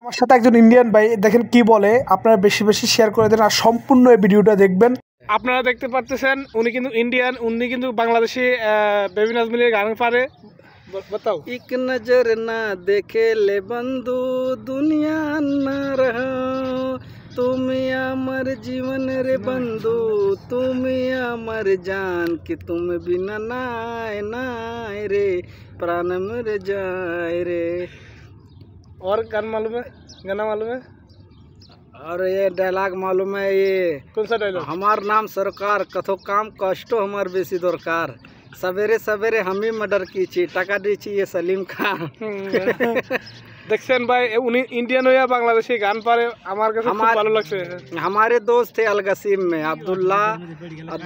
আমার সাথে একজন ইন্ডিয়ান ভাই দেখেন কি বলে, আপনারা বেশি বেশি শেয়ার করে দেন আর সম্পূর্ণ এই ভিডিওটা দেখবেন। আপনারা দেখতে পাচ্ছেন উনি কিন্তু ইন্ডিয়ান, উনি কিন্তু বাংলাদেশি বেবি নাজমিলের গান পারে। बताओ। एक नजर ना देखे ले बंधु दुनिया ना रहा, तुम अमर जीवन रे बंधु, तुम अमर जान कि तुम बिना नाय नाय रे प्राण मर जाए रे। और गान मालूम है, गाना मालूम है? और ये डायलॉग मालूम है, ये कौन सा डायलॉग? हमार नाम सरकार कथो काम कष्टो हमार बेसी दरकार, सवेरे सवेरे हम ही मर्डर की टाका दी ये सलीम खान। দেখছেন ভাই উনি ইন্ডিয়ান হইয়া বাংলাদেশি গান পারে, আমার কাছে খুব ভালো লাগছে। हमारे दोस्त थे अलगसीम में अब्दुल्ला,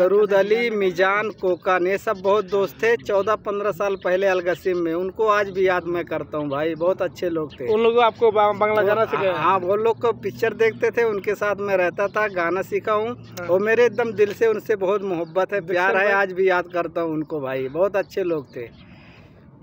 दरूद अली, मिजान, कोकन, ये सब बहुत दोस्त थे 14-15 साल पहले अलगसीम में। उनको आज भी याद मैं करता हूँ भाई, बहुत अच्छे लोग थे। उन लोगों आपको बांग्ला गाना सिखाया? हाँ, वो लोग को पिक्चर देखते थे, उनके साथ मैं रहता था, गाना सीखा हूँ। वो मेरे एकदम दिल से उनसे बहुत मोहब्बत है, प्यार है, आज भी याद करता हूँ उनको भाई, बहुत अच्छे लोग थे।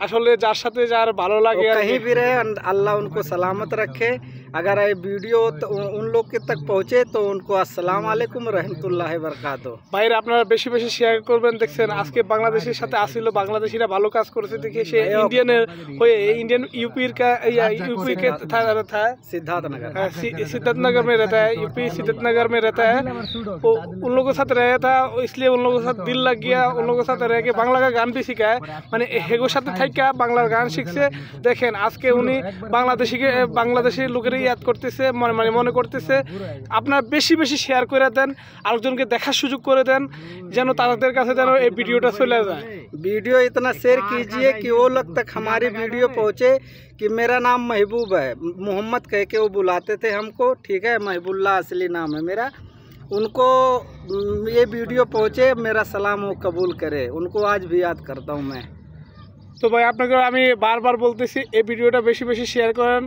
আসলে যার সাথে যার ভালো লাগে कहीं भी रहे अल्लाह उनको सलामत रखे। अगर ये वीडियो तो उन लोग के तक पहुँचे तो उनको अस्सलाम वालेकुम रहमतुल्लाहि बरकातहू। ভাইরা আপনারা বেশি বেশি শেয়ার করবেন। দেখছেন আজকে বাংলাদেশের সাথে আসছিল, বাংলাদেশিরা ভালো কাজ করেছে দেখে সে ইন্ডিয়ানের হয়ে इंडियन यूपी का था सिद्धार्थनगर, सिद्धार्थनगर में रहता है, यूपी सिद्धार्थनगर में रहता है। वो उन लोगों के साथ रहा था, इसलिए उन लोगों के साथ दिल लग गया, उन लोगों के साथ रह के बांग्ला का गान भी सीखा है। মানে হেগোর সাথে থাইকা বাংলার গান শিখছে। দেখেন আজকে উনি বাংলাদেশি লোকের ইয়াদ করতেছে, মানে মনে করতেছে। আপনার বেশি বেশি শেয়ার করে দেন, আরেকজনকে দেখার সুযোগ করে দেন, যেন তাদের কাছে যেন এই ভিডিওটা চলে যায়। वीडियो इतना शेयर कीजिए कि वो लोग तक हमारी वीडियो पहुँचे कि मेरा नाम महबूब है, मोहम्मद कह के वो बुलाते थे हमको, ठीक है, महबूल्ला असली नाम है मेरा। उनको ये वीडियो पहुँचे, मेरा सलाम वो कबूल करे, उनको आज भी याद करता हूँ मैं। তো ভাই আপনাকে আমি বারবার বলতেছি এই ভিডিওটা বেশি বেশি শেয়ার করেন।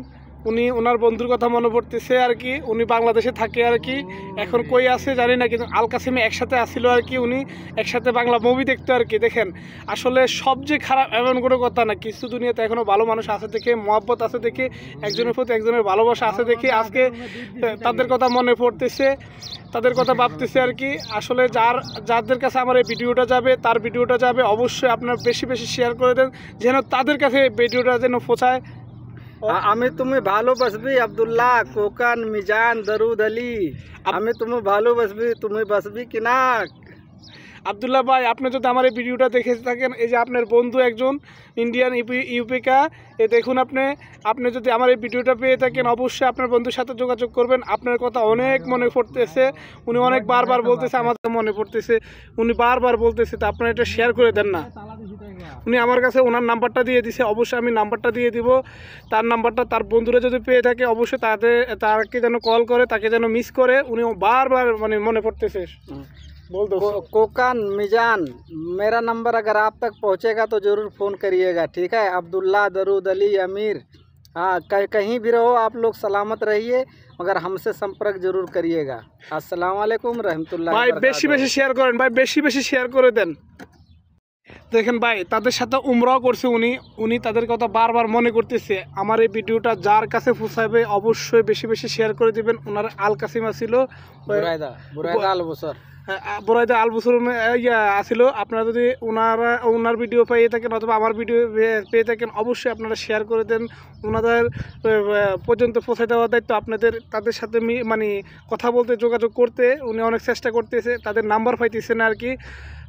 উনি ওনার বন্ধুর কথা মনে পড়তেছে আর কি, উনি বাংলাদেশে থাকে আর কি, এখন কই আছে জানি না, কিন্তু আল কাসিমে একসাথে আসছিল আর কি, উনি একসাথে বাংলা মুভি দেখতো আর কি। দেখেন আসলে সব যে খারাপ এমন কোনো কথা না, কিছু দুনিয়াতে এখনও ভালো মানুষ আছে দেখে, মহব্বত আছে দেখে, একজনের প্রতি একজনের ভালোবাসা আছে দেখে আজকে তাদের কথা মনে পড়তেছে, তাদের কথা ভাবতেছে আর কি। আসলে যাদের কাছে আমার এই ভিডিওটা যাবে, তার ভিডিওটা যাবে, অবশ্যই আপনার বেশি বেশি শেয়ার করে দেন, যেন তাদের কাছে ভিডিওটা যেন পৌঁছায়। আমি তুমি ভালোবাসবি আব্দুল্লাহ, কোকন, মিজান, দরুদ আলী, আমি তুমি ভালোবাসবি, তুমি বাসবি কি না? আব্দুল্লাহ ভাই আপনি যদি আমার এই ভিডিওটা দেখে থাকেন, এই যে আপনার বন্ধু একজন ইন্ডিয়ান ইউপিকা, এ দেখুন আপনি যদি আমার এই ভিডিওটা পেয়ে থাকেন, অবশ্যই আপনার বন্ধুর সাথে যোগাযোগ করবেন। আপনার কথা অনেক মনে পড়তেছে, উনি অনেক বারবার বলতেছে আমাদের মনে পড়তেছে, উনি বারবার বলতেছে, তা আপনারা এটা শেয়ার করে দেন না। উনি আমার কাছে ওনার নাম্বারটা দিয়ে দিছে, অবশ্যই আমি নাম্বারটা দিয়ে দিব, তার নাম্বারটা তার বন্ধুরা যদি পেয়ে থাকে অবশ্যই তাকে যেন কল করে, তাকে যেন মিস করে, উনি বারবার মানে মনে পড়তেছে। बोल दो। कोकन, मिजान, मेरा नंबर अगर आप तक पहुंचेगा तो ज़रूर फ़ोन करिएगा, ठीक है? अब्दुल्ला, दरूद अली, अमीर, हाँ, कहीं भी रहो आप लोग सलामत रहिए, मगर हमसे संपर्क जरूर करिएगा। अस्सलाम वालेकुम रहमतुल्लाह। भाई बेशी बेशी शेयर करें, भाई बेशी बेशी शेयर করে দেন। দেখেন ভাই তাদের সাথে উমরাও করছে উনি তাদের কথা বারবার মনে করতেছে। আমার এই ভিডিওটা যার কাছে পৌঁছাবে অবশ্যই বেশি বেশি শেয়ার করে দিবেন। ওনার আল কাসিমা ছিল, বুরাইদা আল বসর আসিল। আপনারা যদি ওনার ভিডিও পেয়ে থাকেন অথবা আমার ভিডিও পেয়ে থাকেন, অবশ্যই আপনারা শেয়ার করে দেন। ওনাদের পর্যন্ত পৌঁছে দেওয়ার দায়িত্ব আপনাদের। তাদের সাথে মানে কথা বলতে, যোগাযোগ করতে উনি অনেক চেষ্টা করতেছে, তাদের নাম্বার পাইতেছে না আর কি।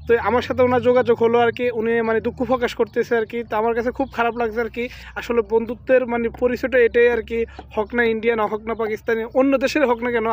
তো আমার সাথে ওনার যোগাযোগ হলো আর কি, উনি মানে দুঃখ প্রকাশ করতেছে আর কি। তো আমার কাছে খুব খারাপ লাগছে আর কি। আসলে বন্ধুত্বের মানে পরিচয়টা এটাই আর কি, হক না ইন্ডিয়ান, হক না পাকিস্তানি, অন্য দেশের হক না কেন।